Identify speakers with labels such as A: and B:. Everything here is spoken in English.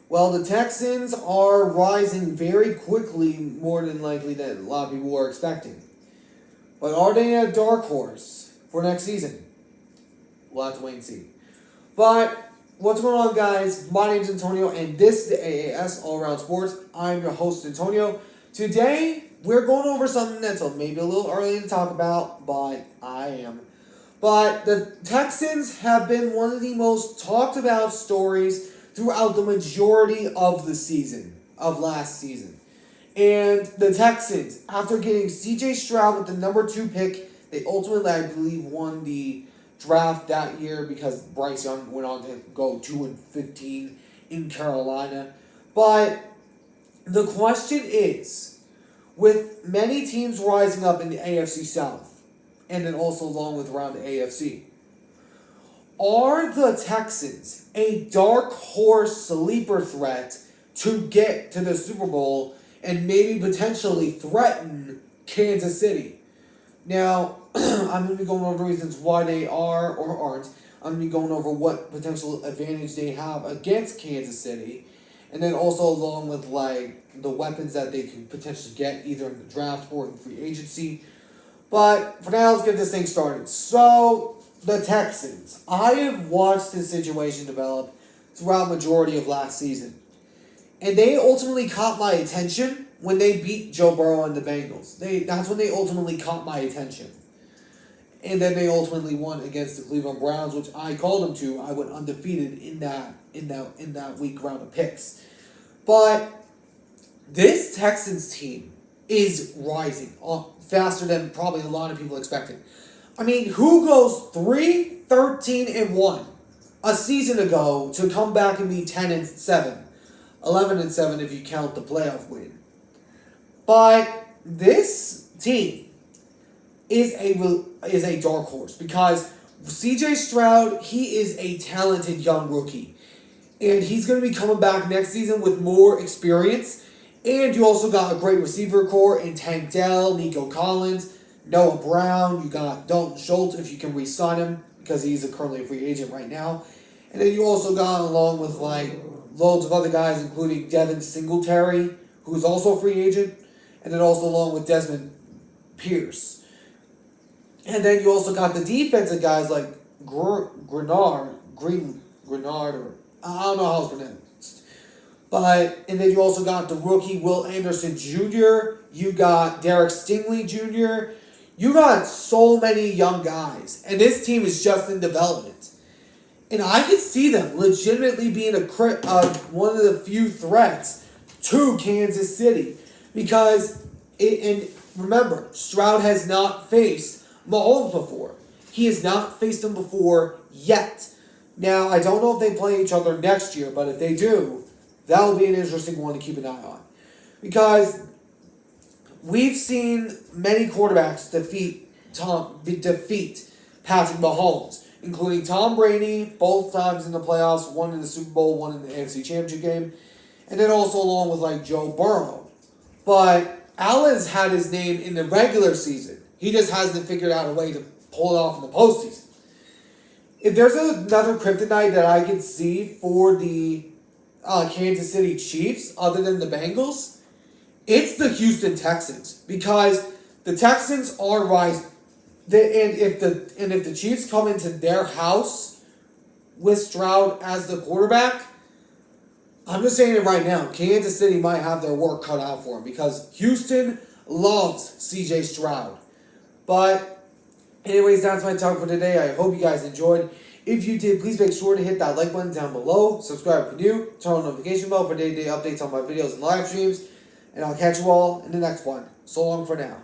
A: Well, the Texans are rising very quickly, more than likely than a lot of people were expecting. But are they a dark horse for next season? We'll have to wait and see. But what's going on, guys? My name's Antonio, and this is the AAS All Around Sports. I'm your host, Antonio. Today, we're going over something that's maybe a little early to talk about, but I am. But the Texans have been one of the most talked about stories throughout the majority of the season, of last season. And the Texans, after getting C.J. Stroud with the number 2 pick, they ultimately, I believe, won the draft that year because Bryce Young went on to go 2-15 in Carolina. But the question is, with many teams rising up in the AFC South, and then also along with around the AFC, are the Texans a dark horse sleeper threat to get to the Super Bowl and maybe potentially threaten Kansas City? Now, I'm going to be going over the reasons why they are or aren't. I'm going to be going over what potential advantage they have against Kansas City, and then also along with the weapons that they can potentially get either in the draft or in free agency. But for now, let's get this thing started. So, the Texans. I have watched this situation develop throughout majority of last season. And they ultimately caught my attention when they beat Joe Burrow and the Bengals. That's when they ultimately caught my attention. And then they ultimately won against the Cleveland Browns, which I called them to. I went undefeated in that week round of picks. But this Texans team is rising faster than probably a lot of people expected. I mean, who goes 3-13-1 a season ago to come back and be 10-7, 11-7 if you count the playoff win? But this team is a dark horse because C.J. Stroud, he is a talented young rookie, and he's going to be coming back next season with more experience. And you also got a great receiver core in Tank Dell, Nico Collins, Noah Brown. You got Dalton Schultz if you can re-sign him because he's currently a free agent right now. And then you also got along with loads of other guys, including Devin Singletary, who's also a free agent, and then also along with Desmond Pierce. And then you also got the defensive guys like Grenard, or I don't know how it's pronounced. And then you also got the rookie Will Anderson Jr., you got Derek Stingley Jr., you got so many young guys, and this team is just in development. And I could see them legitimately being one of the few threats to Kansas City. Because, and remember, Stroud has not faced Mahomes before. He has not faced him before yet. Now, I don't know if they play each other next year, but if they do, that will be an interesting one to keep an eye on. Because we've seen many quarterbacks defeat Patrick Mahomes, including Tom Brady, both times in the playoffs, one in the Super Bowl, one in the AFC Championship game, and then also along with Joe Burrow. But Allen's had his name in the regular season. He just hasn't figured out a way to pull it off in the postseason. If there's another kryptonite that I can see for the Kansas City Chiefs, other than the Bengals, it's the Houston Texans, because the Texans are rising. And if the Chiefs come into their house with Stroud as the quarterback, I'm just saying it right now, Kansas City might have their work cut out for them because Houston loves C.J. Stroud. But anyways, that's my talk for today. I hope you guys enjoyed. If you did, please make sure to hit that like button down below. Subscribe if you're new. Turn on the notification bell for day-to-day updates on my videos and live streams. And I'll catch you all in the next one. So long for now.